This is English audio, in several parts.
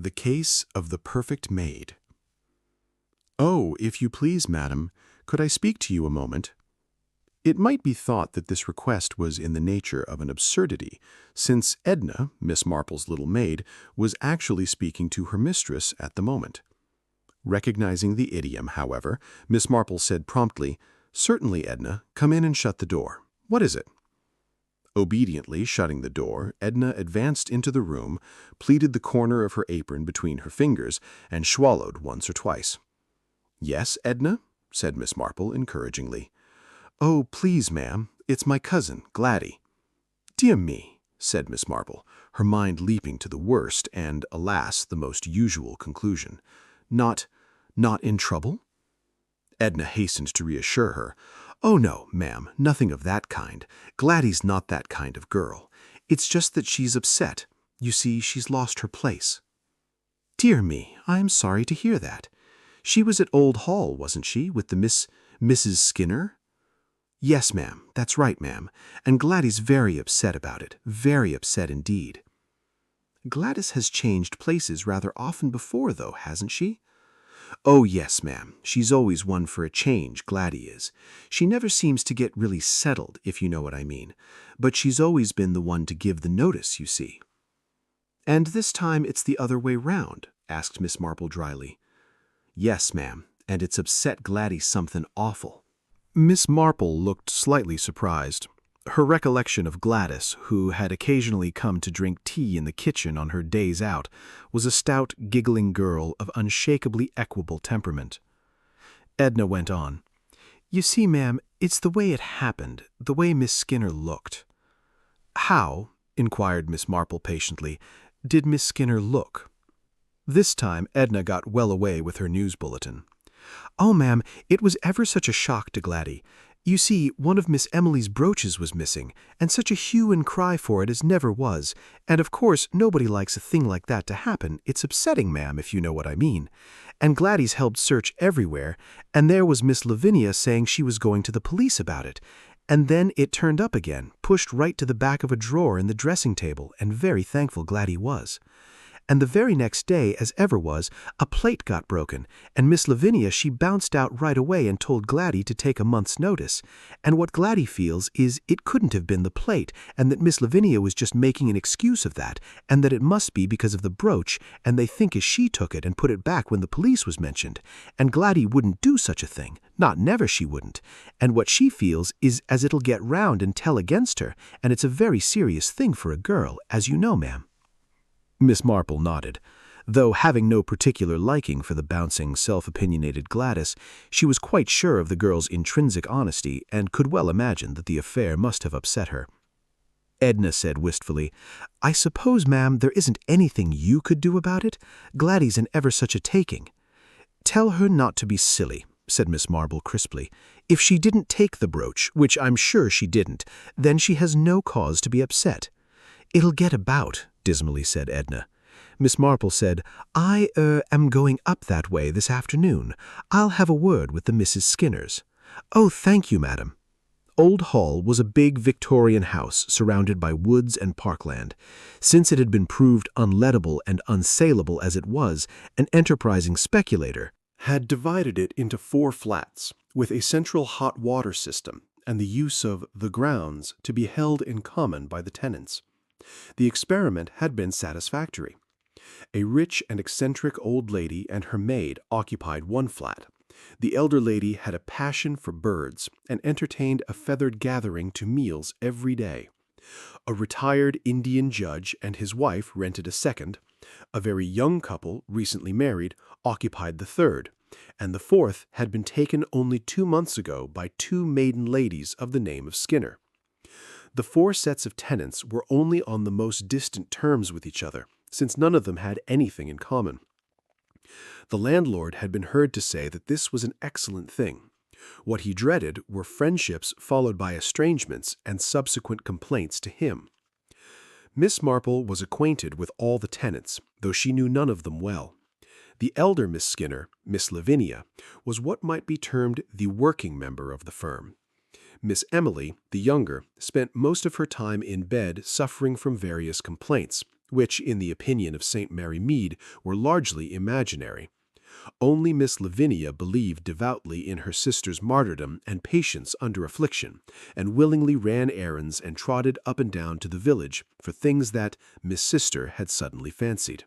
The Case of the Perfect Maid. "Oh, if you please, madam, could I speak to you a moment?" It might be thought that this request was in the nature of an absurdity, since Edna, Miss Marple's little maid, was actually speaking to her mistress at the moment. Recognizing the idiom, however, Miss Marple said promptly, "Certainly, Edna, come in and shut the door. What is it?" Obediently shutting the door, Edna advanced into the room, pleated the corner of her apron between her fingers, and swallowed once or twice. "Yes, Edna?" said Miss Marple encouragingly. "Oh, please, ma'am, it's my cousin, Gladys." "Dear me," said Miss Marple, her mind leaping to the worst and, alas, the most usual conclusion. Not in trouble?" Edna hastened to reassure her. "Oh, no, ma'am, nothing of that kind. Gladys not that kind of girl. It's just that she's upset. You see, she's lost her place." "Dear me, I'm sorry to hear that. She was at Old Hall, wasn't she, with the Mrs. Skinner?" "Yes, ma'am, that's right, ma'am, and Gladys very upset about it, very upset indeed." "Gladys has changed places rather often before, though, hasn't she?" "Oh, yes, ma'am. She's always one for a change, Gladys is. She never seems to get really settled, if you know what I mean. But she's always been the one to give the notice, you see." "And this time it's the other way round?" asked Miss Marple dryly. "Yes, ma'am, and it's upset Gladys something awful." Miss Marple looked slightly surprised. Her recollection of Gladys, who had occasionally come to drink tea in the kitchen on her days out, was a stout, giggling girl of unshakably equable temperament. Edna went on. "You see, ma'am, it's the way it happened, the way Miss Skinner looked." "How," inquired Miss Marple patiently, "did Miss Skinner look?" This time Edna got well away with her news bulletin. "Oh, ma'am, it was ever such a shock to Gladys. You see, one of Miss Emily's brooches was missing, and such a hue and cry for it as never was, and of course nobody likes a thing like that to happen. It's upsetting, ma'am, if you know what I mean. And Gladys helped search everywhere, and there was Miss Lavinia saying she was going to the police about it. And then it turned up again, pushed right to the back of a drawer in the dressing table, and very thankful Gladys was. And the very next day, as ever was, a plate got broken, and Miss Lavinia she bounced out right away and told Gladys to take a month's notice. And what Gladys feels is it couldn't have been the plate, and that Miss Lavinia was just making an excuse of that, and that it must be because of the brooch, and they think as she took it and put it back when the police was mentioned. And Gladys wouldn't do such a thing, not never she wouldn't. And what she feels is as it'll get round and tell against her, and it's a very serious thing for a girl, as you know, ma'am." Miss Marple nodded. Though having no particular liking for the bouncing, self-opinionated Gladys, she was quite sure of the girl's intrinsic honesty and could well imagine that the affair must have upset her. Edna said wistfully, "I suppose, ma'am, there isn't anything you could do about it? Gladys an ever such a taking." "Tell her not to be silly," said Miss Marple crisply. "If she didn't take the brooch, which I'm sure she didn't, then she has no cause to be upset." "It'll get about," dismally said Edna. Miss Marple said, "I am going up that way this afternoon. I'll have a word with the Mrs. Skinners." "Oh, thank you, madam." Old Hall was a big Victorian house surrounded by woods and parkland. Since it had been proved unlettable and unsaleable as it was, an enterprising speculator had divided it into 4 flats, with a central hot water system and the use of the grounds to be held in common by the tenants. The experiment had been satisfactory. A rich and eccentric old lady and her maid occupied one flat. The elder lady had a passion for birds and entertained a feathered gathering to meals every day. A retired Indian judge and his wife rented a second. A very young couple, recently married, occupied the third, and the fourth had been taken only 2 months ago by 2 maiden ladies of the name of Skinner. The 4 sets of tenants were only on the most distant terms with each other, since none of them had anything in common. The landlord had been heard to say that this was an excellent thing. What he dreaded were friendships followed by estrangements and subsequent complaints to him. Miss Marple was acquainted with all the tenants, though she knew none of them well. The elder Miss Skinner, Miss Lavinia, was what might be termed the working member of the firm. Miss Emily, the younger, spent most of her time in bed suffering from various complaints, which, in the opinion of St. Mary Mead, were largely imaginary. Only Miss Lavinia believed devoutly in her sister's martyrdom and patience under affliction, and willingly ran errands and trotted up and down to the village for things that Miss Sister had suddenly fancied.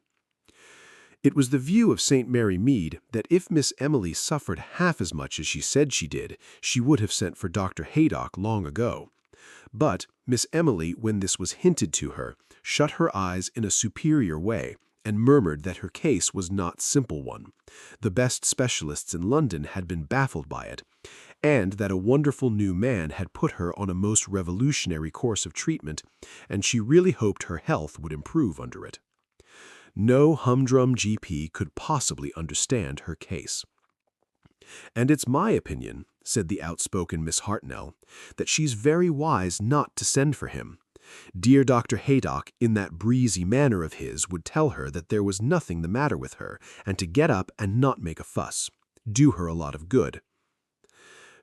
It was the view of St. Mary Mead that if Miss Emily suffered half as much as she said she did, she would have sent for Dr. Haydock long ago. But Miss Emily, when this was hinted to her, shut her eyes in a superior way and murmured that her case was not simple one. The best specialists in London had been baffled by it, and that a wonderful new man had put her on a most revolutionary course of treatment, and she really hoped her health would improve under it. No humdrum GP could possibly understand her case. "And it's my opinion," said the outspoken Miss Hartnell, "that she's very wise not to send for him. Dear Dr. Haydock, in that breezy manner of his, would tell her that there was nothing the matter with her, and to get up and not make a fuss. Do her a lot of good."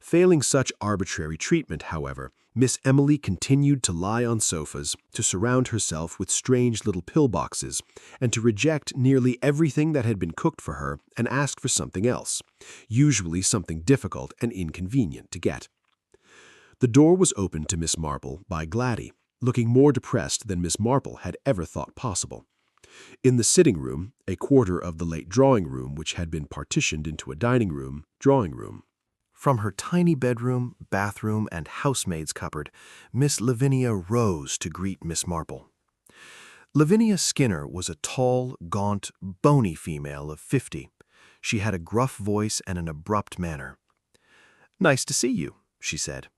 Failing such arbitrary treatment, however, Miss Emily continued to lie on sofas, to surround herself with strange little pill-boxes, and to reject nearly everything that had been cooked for her and ask for something else, usually something difficult and inconvenient to get. The door was opened to Miss Marple by Gladys, looking more depressed than Miss Marple had ever thought possible. In the sitting-room, a quarter of the late drawing-room which had been partitioned into a dining-room, drawing-room. From her tiny bedroom, bathroom, and housemaid's cupboard, Miss Lavinia rose to greet Miss Marple. Lavinia Skinner was a tall, gaunt, bony female of 50. She had a gruff voice and an abrupt manner. "Nice to see you," she said.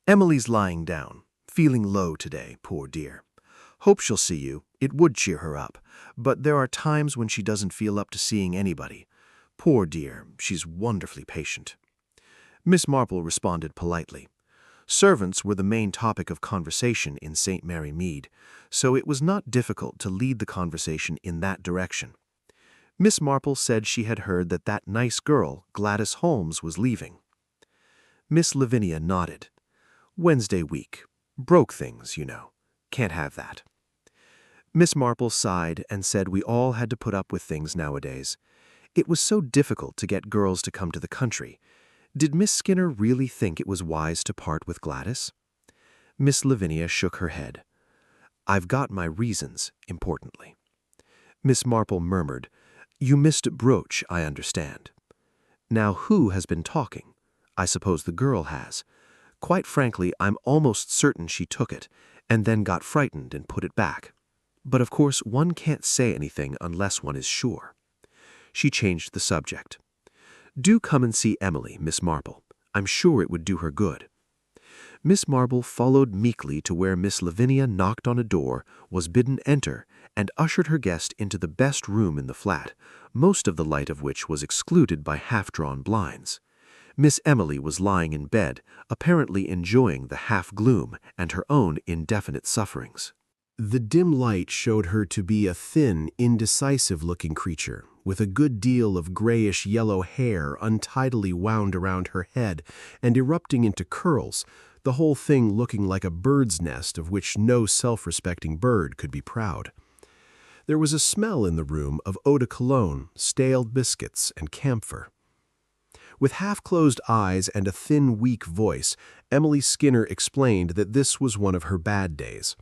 "Emily's lying down, feeling low today, poor dear. Hope she'll see you. It would cheer her up, but there are times when she doesn't feel up to seeing anybody. Poor dear, she's wonderfully patient." Miss Marple responded politely. Servants were the main topic of conversation in St. Mary Mead, so it was not difficult to lead the conversation in that direction. Miss Marple said she had heard that that nice girl, Gladys Holmes, was leaving. Miss Lavinia nodded. "Wednesday week. Broke things, you know. Can't have that." Miss Marple sighed and said we all had to put up with things nowadays. It was so difficult to get girls to come to the country. Did Miss Skinner really think it was wise to part with Gladys? Miss Lavinia shook her head. "I've got my reasons," importantly. Miss Marple murmured, "You missed a brooch, I understand." Now who has been talking? I suppose the girl has. Quite frankly, I'm almost certain she took it, and then got frightened and put it back. But of course one can't say anything unless one is sure. She changed the subject. "Do come and see Emily, Miss Marple. I'm sure it would do her good." Miss Marple followed meekly to where Miss Lavinia knocked on a door, was bidden enter, and ushered her guest into the best room in the flat, most of the light of which was excluded by half-drawn blinds. Miss Emily was lying in bed, apparently enjoying the half-gloom and her own indefinite sufferings. The dim light showed her to be a thin, indecisive-looking creature, with a good deal of grayish-yellow hair untidily wound around her head and erupting into curls, the whole thing looking like a bird's nest of which no self-respecting bird could be proud. There was a smell in the room of eau de cologne, stale biscuits, and camphor. With half-closed eyes and a thin, weak voice, Emily Skinner explained that this was one of her bad days.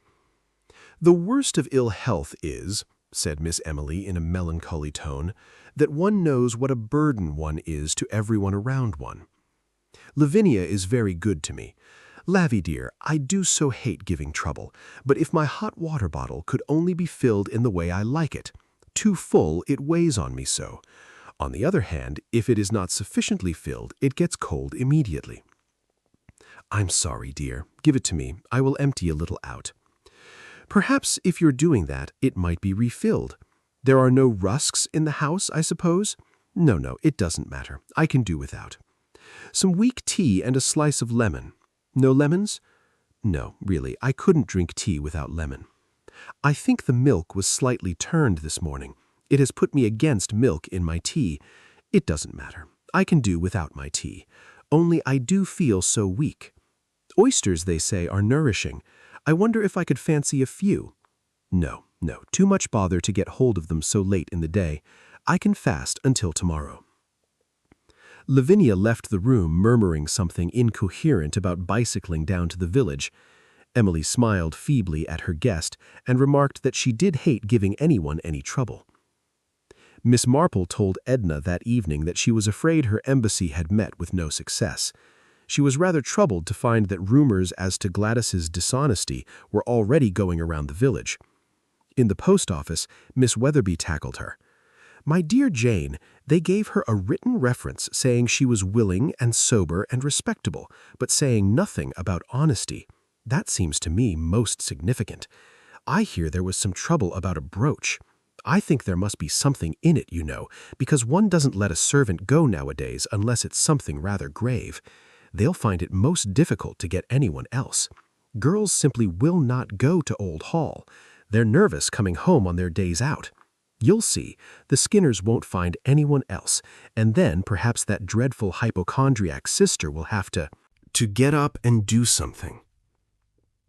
"The worst of ill health is," said Miss Emily in a melancholy tone, "that one knows what a burden one is to everyone around one. Lavinia is very good to me. Lavy dear, I do so hate giving trouble, but if my hot water bottle could only be filled in the way I like it. Too full, it weighs on me so. On the other hand, if it is not sufficiently filled, it gets cold immediately." "I'm sorry, dear. Give it to me. I will empty a little out." "Perhaps if you're doing that, it might be refilled. There are no rusks in the house, I suppose?" No, it doesn't matter. I can do without." "Some weak tea and a slice of lemon. No lemons?" "No, really, I couldn't drink tea without lemon. I think the milk was slightly turned this morning. It has put me against milk in my tea. It doesn't matter. I can do without my tea. Only I do feel so weak. Oysters, they say, are nourishing. I wonder if I could fancy a few." No, no, too much bother to get hold of them so late in the day. I can fast until tomorrow." Lavinia left the room murmuring something incoherent about bicycling down to the village. Emily smiled feebly at her guest and remarked that she did hate giving anyone any trouble. Miss Marple told Edna that evening that she was afraid her embassy had met with no success. She was rather troubled to find that rumors as to Gladys's dishonesty were already going around the village. In the post office, Miss Weatherby tackled her. "My dear Jane, they gave her a written reference saying she was willing and sober and respectable, but saying nothing about honesty. That seems to me most significant. I hear there was some trouble about a brooch. I think there must be something in it, you know, because one doesn't let a servant go nowadays unless it's something rather grave. They'll find it most difficult to get anyone else. Girls simply will not go to Old Hall. They're nervous coming home on their days out. You'll see, the Skinners won't find anyone else, and then perhaps that dreadful hypochondriac sister will have to get up and do something."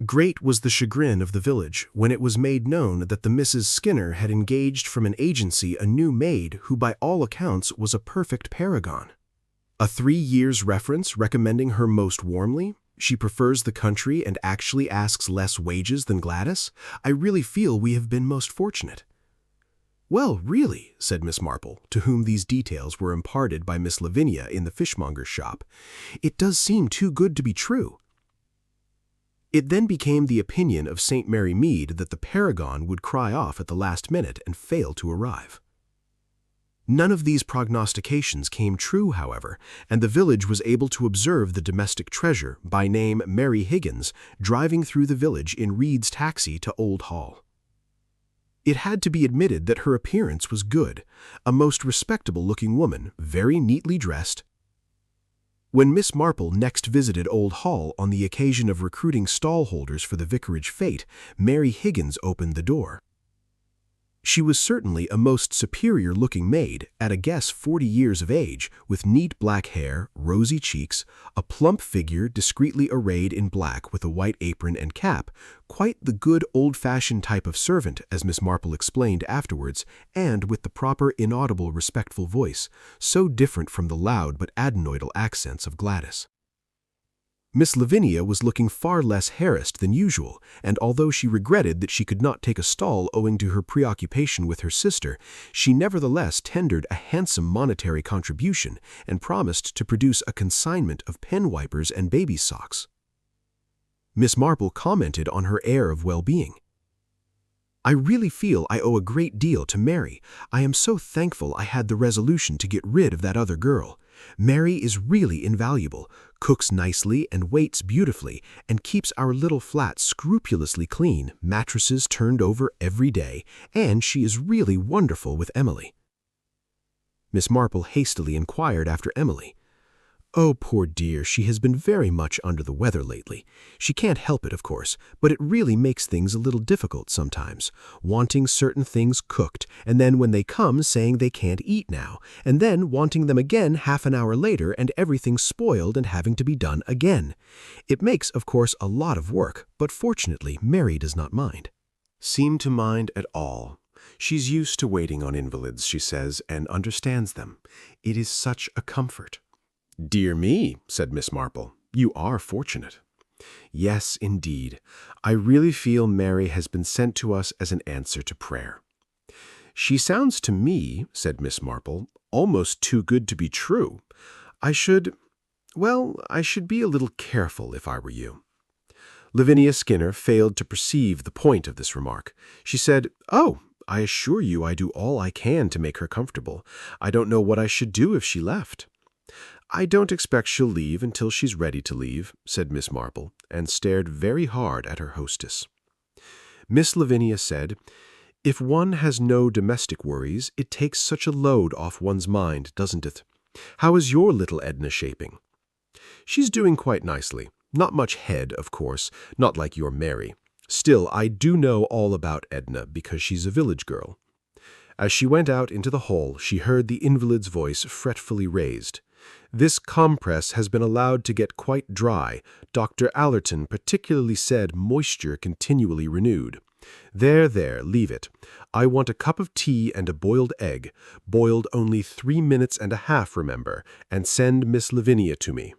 Great was the chagrin of the village when it was made known that the Mrs. Skinner had engaged from an agency a new maid who by all accounts was a perfect paragon. A 3 years reference recommending her most warmly. She prefers the country and actually asks less wages than Gladys. I really feel we have been most fortunate. "Well, really," said Miss Marple, to whom these details were imparted by Miss Lavinia in the fishmonger's shop, "it does seem too good to be true." It then became the opinion of St. Mary Mead that the paragon would cry off at the last minute and fail to arrive. None of these prognostications came true, however, and the village was able to observe the domestic treasure, by name Mary Higgins, driving through the village in Reed's taxi to Old Hall. It had to be admitted that her appearance was good, a most respectable-looking woman, very neatly dressed. When Miss Marple next visited Old Hall on the occasion of recruiting stallholders for the vicarage fete, Mary Higgins opened the door. She was certainly a most superior-looking maid, at a guess 40 years of age, with neat black hair, rosy cheeks, a plump figure discreetly arrayed in black with a white apron and cap, quite the good old-fashioned type of servant, as Miss Marple explained afterwards, and with the proper inaudible respectful voice, so different from the loud but adenoidal accents of Gladys. Miss Lavinia was looking far less harassed than usual, and although she regretted that she could not take a stall owing to her preoccupation with her sister, she nevertheless tendered a handsome monetary contribution and promised to produce a consignment of pen wipers and baby socks. Miss Marple commented on her air of well-being. "I really feel I owe a great deal to Mary. I am so thankful I had the resolution to get rid of that other girl. Mary is really invaluable, cooks nicely and waits beautifully, and keeps our little flat scrupulously clean, mattresses turned over every day, and she is really wonderful with Emily." Miss Marple hastily inquired after Emily. "Oh, poor dear, she has been very much under the weather lately. She can't help it, of course, but it really makes things a little difficult sometimes, wanting certain things cooked, and then when they come saying they can't eat now, and then wanting them again half an hour later and everything spoiled and having to be done again. It makes, of course, a lot of work, but fortunately Mary does not mind." "Seem to mind at all. She's used to waiting on invalids," she says, "and understands them. It is such a comfort." "Dear me," said Miss Marple, "you are fortunate." "Yes, indeed. I really feel Mary has been sent to us as an answer to prayer." "She sounds to me," said Miss Marple, "almost too good to be true. I should be a little careful if I were you." Lavinia Skinner failed to perceive the point of this remark. She said, "Oh, I assure you I do all I can to make her comfortable. I don't know what I should do if she left." "I don't expect she'll leave until she's ready to leave," said Miss Marple, and stared very hard at her hostess. Miss Lavinia said, "If one has no domestic worries, it takes such a load off one's mind, doesn't it? How is your little Edna shaping?" "She's doing quite nicely. Not much head, of course, not like your Mary. Still, I do know all about Edna because she's a village girl." As she went out into the hall, she heard the invalid's voice fretfully raised. "This compress has been allowed to get quite dry. Dr. Allerton particularly said moisture continually renewed. There, leave it. I want a cup of tea and a boiled egg, boiled only 3 minutes and a half, remember, and send Miss Lavinia to me."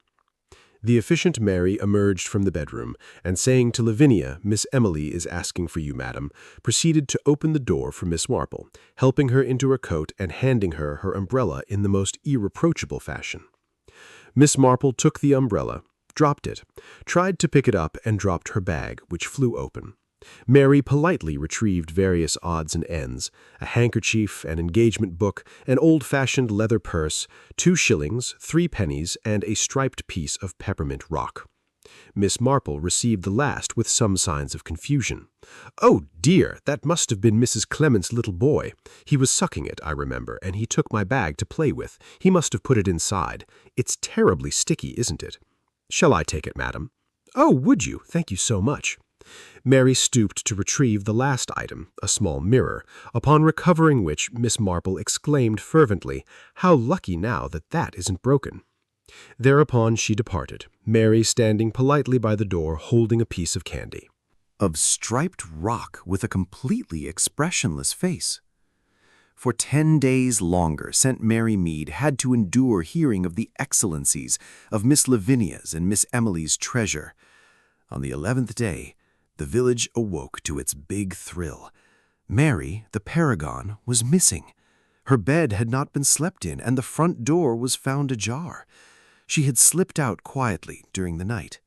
The efficient Mary emerged from the bedroom, and saying to Lavinia, "Miss Emily is asking for you, madam," proceeded to open the door for Miss Marple, helping her into her coat and handing her her umbrella in the most irreproachable fashion. Miss Marple took the umbrella, dropped it, tried to pick it up, and dropped her bag, which flew open. Mary politely retrieved various odds and ends, a handkerchief, an engagement book, an old-fashioned leather purse, 2 shillings, 3 pennies, and a striped piece of peppermint rock. Miss Marple received the last with some signs of confusion. "Oh, dear, that must have been Mrs. Clement's little boy. He was sucking it, I remember, and he took my bag to play with. He must have put it inside. It's terribly sticky, isn't it? Shall I take it, madam?" "Oh, would you? Thank you so much." Mary stooped to retrieve the last item, a small mirror, upon recovering which Miss Marple exclaimed fervently, "How lucky now that that isn't broken." Thereupon she departed, Mary standing politely by the door holding a piece of candy. Of striped rock with a completely expressionless face. For 10 days longer, St. Mary Mead had to endure hearing of the excellencies of Miss Lavinia's and Miss Emily's treasure. On the 11th day, the village awoke to its big thrill. Mary, the paragon, was missing. Her bed had not been slept in, and the front door was found ajar. She had slipped out quietly during the night.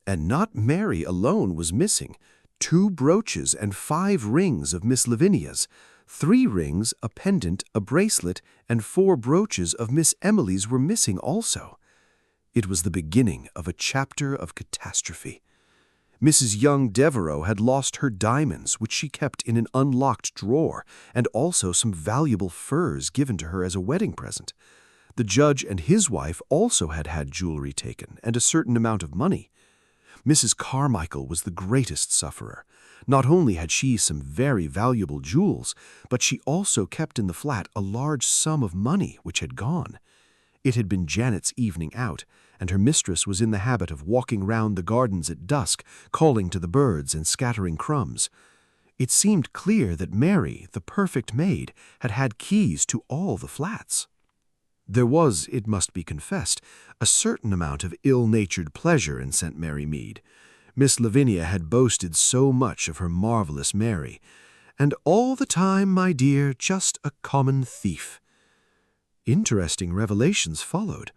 And not Mary alone was missing. 2 brooches and 5 rings of Miss Lavinia's, 3 rings, a pendant, a bracelet, and 4 brooches of Miss Emily's were missing also. It was the beginning of a chapter of catastrophe. Mrs. Young Devereux had lost her diamonds, which she kept in an unlocked drawer, and also some valuable furs given to her as a wedding present. The judge and his wife also had had jewelry taken, and a certain amount of money. Mrs. Carmichael was the greatest sufferer. Not only had she some very valuable jewels, but she also kept in the flat a large sum of money which had gone. It had been Janet's evening out, and her mistress was in the habit of walking round the gardens at dusk, calling to the birds and scattering crumbs. It seemed clear that Mary, the perfect maid, had had keys to all the flats. There was, it must be confessed, a certain amount of ill-natured pleasure in St. Mary Mead. Miss Lavinia had boasted so much of her marvelous Mary. "And all the time, my dear, just a common thief." Interesting revelations followed.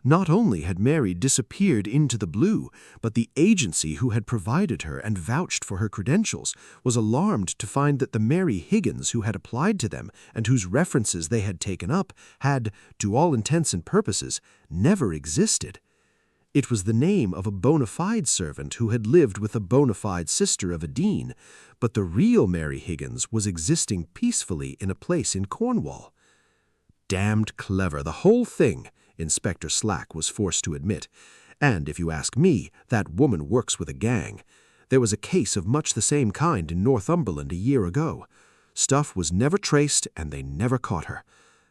Not only had Mary disappeared into the blue, but the agency who had provided her and vouched for her credentials was alarmed to find that the Mary Higgins who had applied to them and whose references they had taken up had, to all intents and purposes, never existed. It was the name of a bona fide servant who had lived with a bona fide sister of a dean, but the real Mary Higgins was existing peacefully in a place in Cornwall. Damned clever, the whole thing, Inspector Slack was forced to admit. And if you ask me, that woman works with a gang. There was a case of much the same kind in Northumberland a year ago. Stuff was never traced, and they never caught her.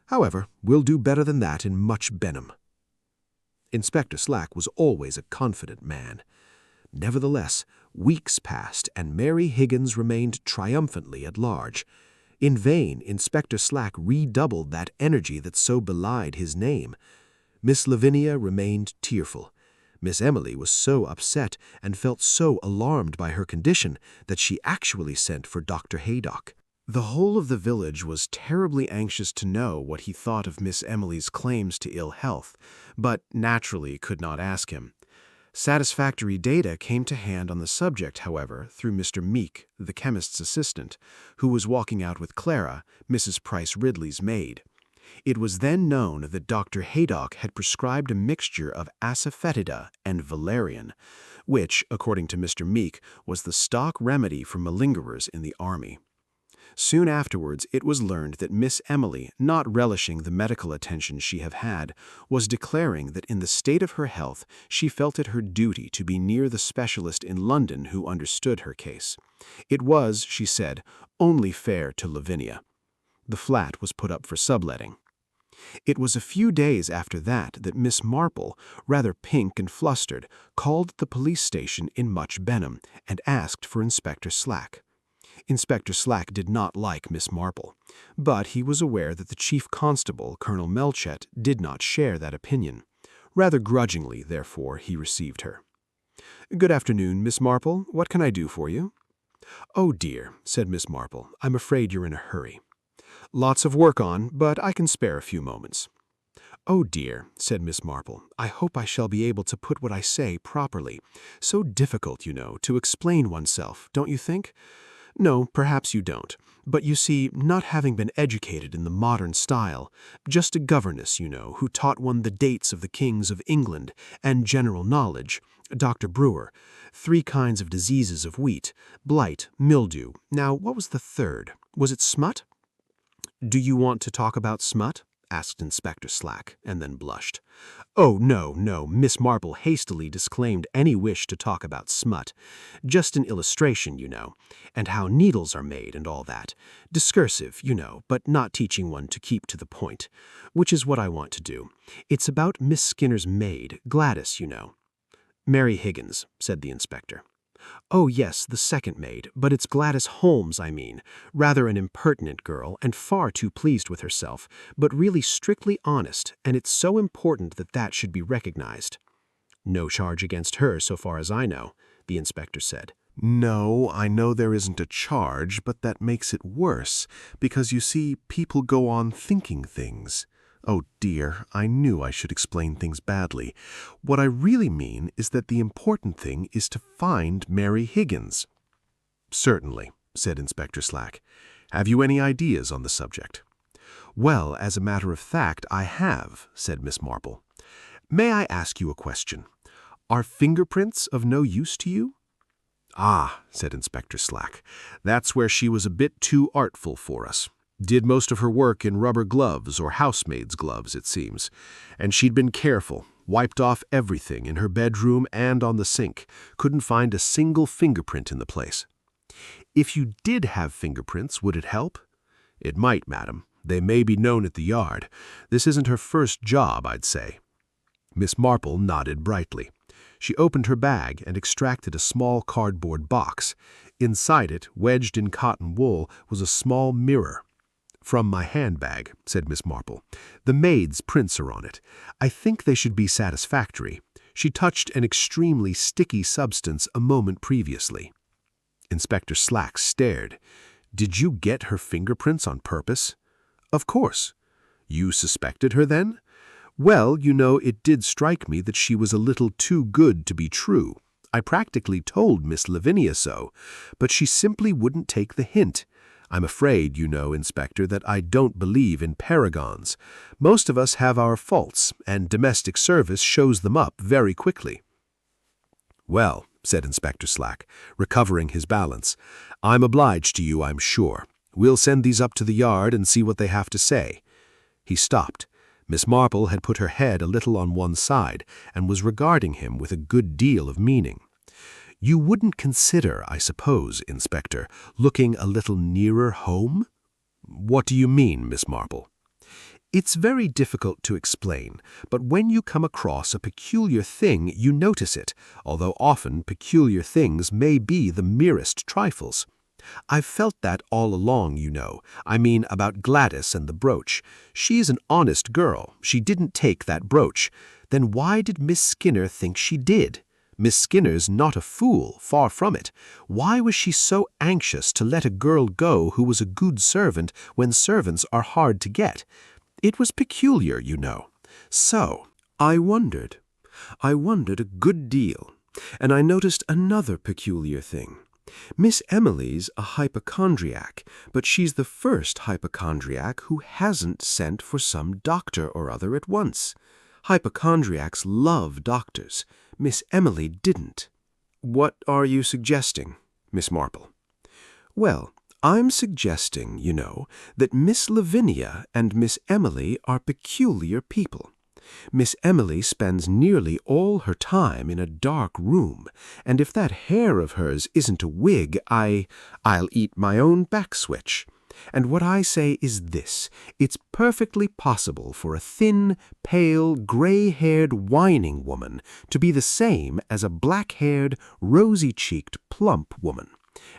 However, we'll do better than that in Much Benham. Inspector Slack was always a confident man. Nevertheless, weeks passed, and Mary Higgins remained triumphantly at large. In vain, Inspector Slack redoubled that energy that so belied his name. Miss Lavinia remained tearful. Miss Emily was so upset and felt so alarmed by her condition that she actually sent for Dr. Haydock. The whole of the village was terribly anxious to know what he thought of Miss Emily's claims to ill health, but naturally could not ask him. Satisfactory data came to hand on the subject, however, through Mr. Meek, the chemist's assistant, who was walking out with Clara, Mrs. Price Ridley's maid. It was then known that Dr. Haydock had prescribed a mixture of asafoetida and valerian, which, according to Mr. Meek, was the stock remedy for malingerers in the army. Soon afterwards, it was learned that Miss Emily, not relishing the medical attention she had, was declaring that in the state of her health she felt it her duty to be near the specialist in London who understood her case. It was, she said, only fair to Lavinia. The flat was put up for subletting. It was a few days after that Miss Marple, rather pink and flustered, called at the police station in Much Benham and asked for Inspector Slack. Inspector Slack did not like Miss Marple, but he was aware that the chief constable, Colonel Melchett, did not share that opinion. Rather grudgingly, therefore, he received her. "Good afternoon, Miss Marple. What can I do for you?" "Oh, dear," said Miss Marple, "I'm afraid you're in a hurry." "Lots of work on, but I can spare a few moments." "Oh, dear," said Miss Marple, "I hope I shall be able to put what I say properly. So difficult, you know, to explain oneself, don't you think? No, perhaps you don't. But you see, not having been educated in the modern style, just a governess, you know, who taught one the dates of the kings of England and general knowledge, Dr. Brewer, 3 kinds of diseases of wheat, blight, mildew. Now, what was the third? Was it smut?" "Do you want to talk about smut?" asked Inspector Slack, and then blushed. "Oh, no, no," Miss Marple hastily disclaimed any wish to talk about smut. "Just an illustration, you know, and how needles are made and all that. Discursive, you know, but not teaching one to keep to the point, which is what I want to do. It's about Miss Skinner's maid, Gladys, you know." "Mary Higgins," said the inspector. "Oh, yes, the second maid, but it's Gladys Holmes, I mean. Rather an impertinent girl, and far too pleased with herself, but really strictly honest, and it's so important that that should be recognized." "No charge against her, so far as I know," the inspector said. No, I know there isn't a charge, but that makes it worse, because you see, people go on thinking things. Oh dear, I knew I should explain things badly. What I really mean is that the important thing is to find Mary Higgins. Certainly, said Inspector Slack. Have you any ideas on the subject? Well, as a matter of fact, I have, said Miss Marple. May I ask you a question? Are fingerprints of no use to you? Ah, said Inspector Slack, that's where she was a bit too artful for us. Did most of her work in rubber gloves or housemaid's gloves, it seems. And she'd been careful, wiped off everything in her bedroom and on the sink, couldn't find a single fingerprint in the place. If you did have fingerprints, would it help? It might, madam. They may be known at the yard. This isn't her first job, I'd say. Miss Marple nodded brightly. She opened her bag and extracted a small cardboard box. Inside it, wedged in cotton wool, was a small mirror. From my handbag, said Miss Marple. The maid's prints are on it. I think they should be satisfactory. She touched an extremely sticky substance a moment previously. Inspector Slack stared. Did you get her fingerprints on purpose? Of course. You suspected her then? Well, you know, it did strike me that she was a little too good to be true. I practically told Miss Lavinia so, but she simply wouldn't take the hint. I'm afraid, you know, Inspector, that I don't believe in paragons. Most of us have our faults, and domestic service shows them up very quickly. Well, said Inspector Slack, recovering his balance, I'm obliged to you, I'm sure. We'll send these up to the yard and see what they have to say. He stopped. Miss Marple had put her head a little on one side and was regarding him with a good deal of meaning. You wouldn't consider, I suppose, Inspector, looking a little nearer home? What do you mean, Miss Marple? It's very difficult to explain, but when you come across a peculiar thing, you notice it, although often peculiar things may be the merest trifles. I've felt that all along, you know. I mean about Gladys and the brooch. She's an honest girl. She didn't take that brooch. Then why did Miss Skinner think she did? Miss Skinner's not a fool, far from it. Why was she so anxious to let a girl go who was a good servant when servants are hard to get? It was peculiar, you know. So, I wondered a good deal, and I noticed another peculiar thing. Miss Emily's a hypochondriac, but she's the first hypochondriac who hasn't sent for some doctor or other at once. Hypochondriacs love doctors. Miss Emily didn't. What are you suggesting, Miss Marple? Well, I'm suggesting, you know, that Miss Lavinia and Miss Emily are peculiar people. Miss Emily spends nearly all her time in a dark room, and if that hair of hers isn't a wig, I'll eat my own back switch. And what I say is this, it's perfectly possible for a thin, pale, gray-haired, whining woman to be the same as a black-haired, rosy-cheeked, plump woman.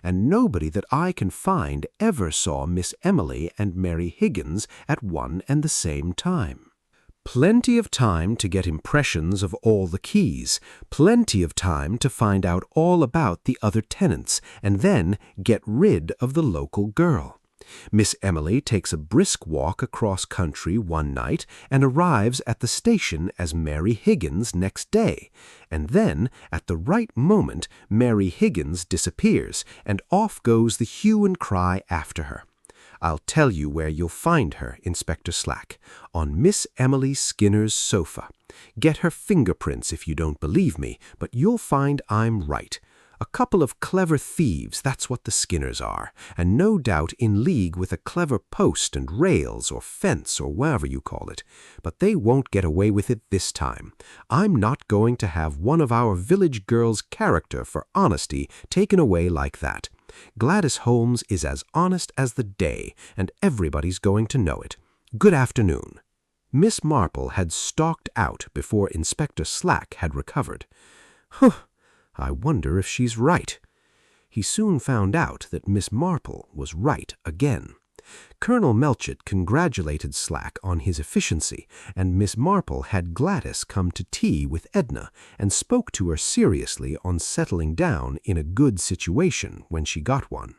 and nobody that I can find ever saw Miss Emily and Mary Higgins at one and the same time. Plenty of time to get impressions of all the keys, plenty of time to find out all about the other tenants, and then get rid of the local girl. Miss Emily takes a brisk walk across country one night and arrives at the station as Mary Higgins next day, and then, at the right moment, Mary Higgins disappears, and off goes the hue and cry after her. I'll tell you where you'll find her, Inspector Slack, on Miss Emily Skinner's sofa. Get her fingerprints if you don't believe me, but you'll find I'm right. A couple of clever thieves, that's what the Skinners are, and no doubt in league with a clever post and rails or fence or whatever you call it. But they won't get away with it this time. I'm not going to have one of our village girls' character for honesty taken away like that. Gladys Holmes is as honest as the day, and everybody's going to know it. Good afternoon. Miss Marple had stalked out before Inspector Slack had recovered. Huh! I wonder if she's right. He soon found out that Miss Marple was right again. Colonel Melchett congratulated Slack on his efficiency, and Miss Marple had Gladys come to tea with Edna and spoke to her seriously on settling down in a good situation when she got one.